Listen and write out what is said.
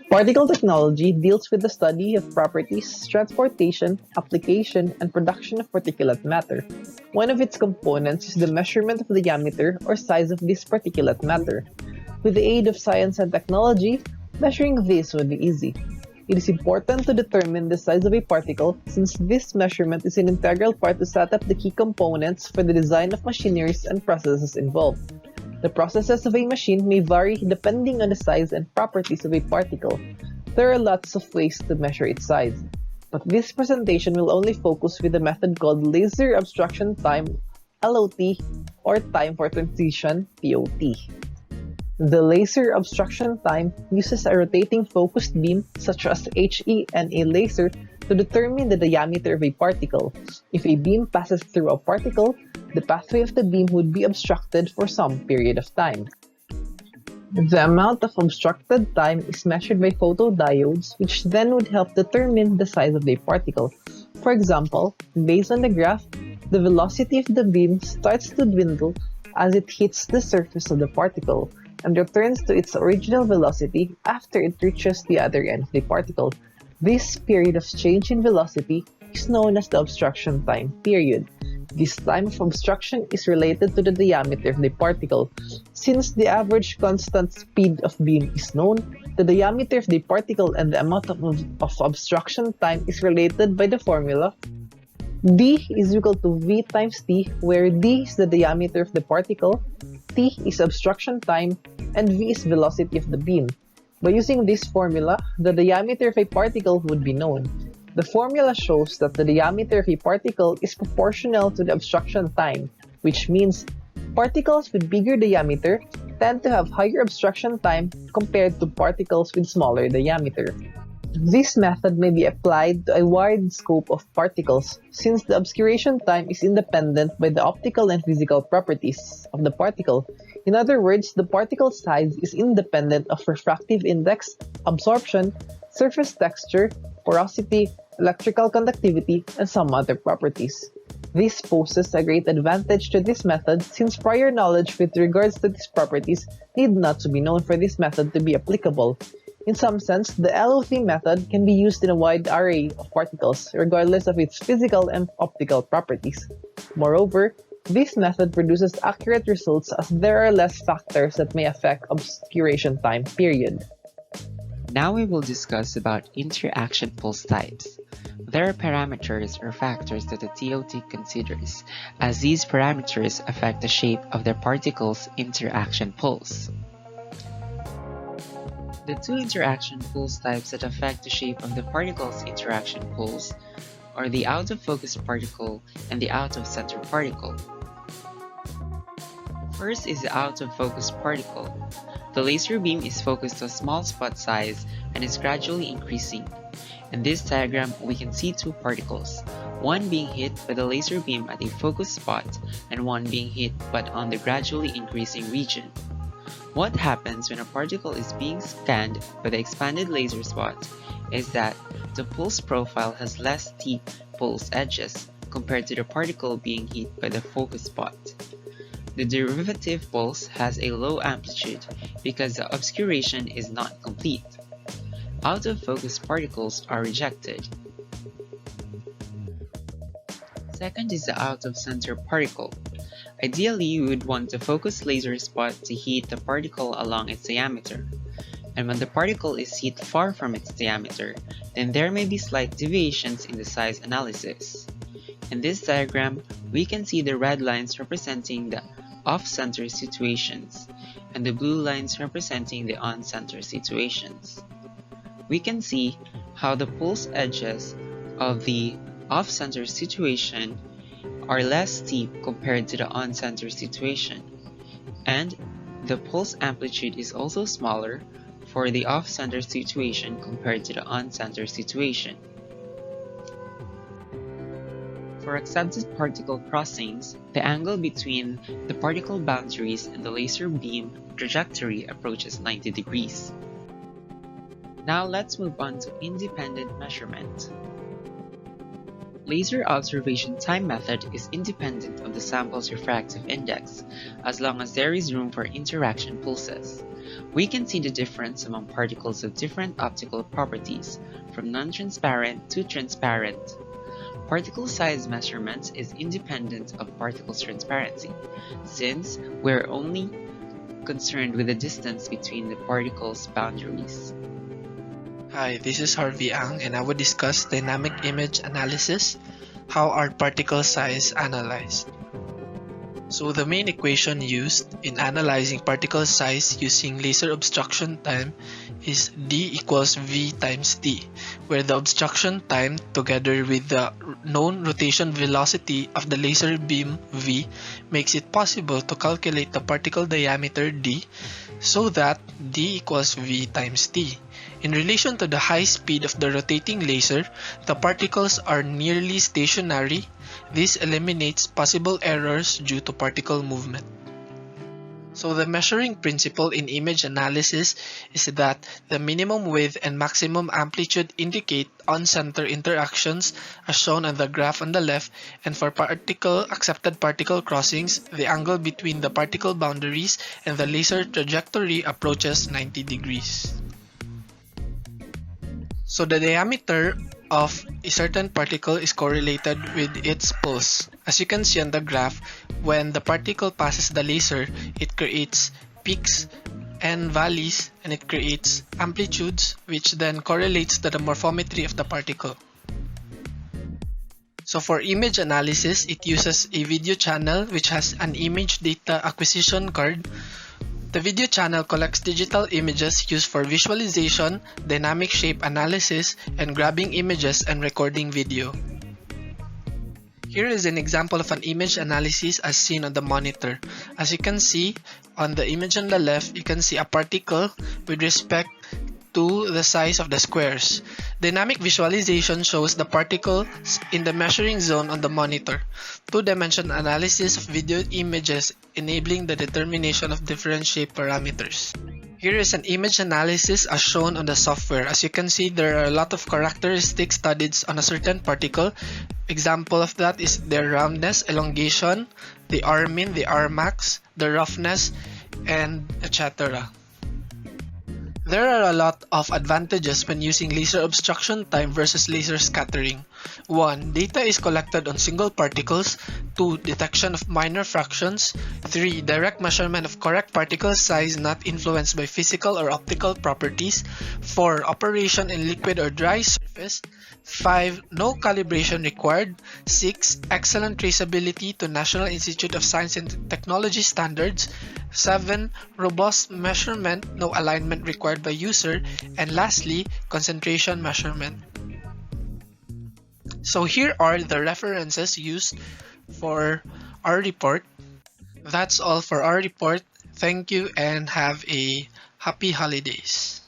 Particle technology deals with the study of properties, transportation, application, and production of particulate matter. One of its components is the measurement of the diameter or size of this particulate matter. With the aid of science and technology, measuring this would be easy. It is important to determine the size of a particle since this measurement is an integral part to set up the key components for the design of machineries and processes involved. The processes of a machine may vary depending on the size and properties of a particle. There are lots of ways to measure its size, but this presentation will only focus with the method called laser abstraction time (LOT) or time for transition (TOT). The laser abstraction time uses a rotating focused beam such as HE and a laser to determine the diameter of a particle. If a beam passes through a particle, the pathway of the beam would be obstructed for some period of time. The amount of obstructed time is measured by photodiodes, which then would help determine the size of the particle. For example, based on the graph, the velocity of the beam starts to dwindle as it hits the surface of the particle and returns to its original velocity after it reaches the other end of the particle. This period of change in velocity is known as the obstruction time period. This time of obstruction is related to the diameter of the particle. Since the average constant speed of beam is known, the diameter of the particle and the amount of obstruction time is related by the formula d is equal to v times t, where d is the diameter of the particle, t is obstruction time, and v is velocity of the beam. By using this formula, the diameter of a particle would be known. The formula shows that the diameter of a particle is proportional to the obstruction time, which means particles with bigger diameter tend to have higher obstruction time compared to particles with smaller diameter. This method may be applied to a wide scope of particles, since the obscuration time is independent by the optical and physical properties of the particle. In other words, the particle size is independent of refractive index, absorption, surface texture, porosity, electrical conductivity, and some other properties. This poses a great advantage to this method since prior knowledge with regards to these properties need not to be known for this method to be applicable. In some sense, the LOT method can be used in a wide array of particles, regardless of its physical and optical properties. Moreover, this method produces accurate results as there are less factors that may affect obscuration time period. Now we will discuss about interaction pulse types. There are parameters or factors that the TOT considers, as these parameters affect the shape of the particle's interaction pulse. The two interaction pulse types that affect the shape of the particle's interaction pulse are the out-of-focus particle and the out-of-center particle. First is the out-of-focus particle. The laser beam is focused to a small spot size and is gradually increasing. In this diagram, we can see two particles, one being hit by the laser beam at a focus spot and one being hit but on the gradually increasing region. What happens when a particle is being scanned by the expanded laser spot is that the pulse profile has less steep pulse edges compared to the particle being hit by the focus spot. The derivative pulse has a low amplitude because the obscuration is not complete. Out-of-focus particles are rejected. Second is the out-of-center particle. Ideally, you would want the focus laser spot to hit the particle along its diameter. And when the particle is hit far from its diameter, then there may be slight deviations in the size analysis. In this diagram, we can see the red lines representing the off-center situations, and the blue lines representing the on-center situations. We can see how the pulse edges of the off-center situation are less steep compared to the on-center situation, and the pulse amplitude is also smaller for the off-center situation compared to the on-center situation. For accented particle crossings, the angle between the particle boundaries and the laser beam trajectory approaches 90 degrees. Now let's move on to independent measurement. Laser observation time method is independent of the sample's refractive index, as long as there is room for interaction pulses. We can see the difference among particles of different optical properties, from non-transparent to transparent. Particle size measurement is independent of particles' transparency, since we're only concerned with the distance between the particles' boundaries. Hi, this is Harvey Ang, and I will discuss dynamic image analysis. How are particle size analyzed? So the main equation used in analyzing particle size using laser obstruction time is D equals V times T, where the obstruction time together with the known rotation velocity of the laser beam V makes it possible to calculate the particle diameter D, so that D equals V times T. In relation to the high speed of the rotating laser, the particles are nearly stationary. This eliminates possible errors due to particle movement. So the measuring principle in image analysis is that the minimum width and maximum amplitude indicate on-center interactions as shown on the graph on the left, and for accepted particle crossings, the angle between the particle boundaries and the laser trajectory approaches 90 degrees. So the diameter of a certain particle is correlated with its pulse. As you can see on the graph, when the particle passes the laser, it creates peaks and valleys, and it creates amplitudes, which then correlates to the morphometry of the particle. So for image analysis, it uses a video channel which has an image data acquisition card. The video channel collects digital images used for visualization, dynamic shape analysis, and grabbing images and recording video. Here is an example of an image analysis as seen on the monitor. As you can see, on the image on the left, you can see a particle with respect to the size of the squares. Dynamic visualization shows the particles in the measuring zone on the monitor. Two-dimensional analysis of video images enabling the determination of different shape parameters. Here is an image analysis as shown on the software. As you can see, there are a lot of characteristics studied on a certain particle. Example of that is their roundness, elongation, the R min, the R max, the roughness, and etc. There are a lot of advantages when using laser obstruction time versus laser scattering. 1. Data is collected on single particles. 2. Detection of minor fractions. 3. Direct measurement of correct particle size not influenced by physical or optical properties. 4. Operation in liquid or dry surface. 5. No calibration required. 6. Excellent traceability to National Institute of Science and Technology standards. 7. Robust measurement, no alignment required by user. And lastly, concentration measurement. So here are the references used for our report. That's all for our report. Thank you and have a happy holidays.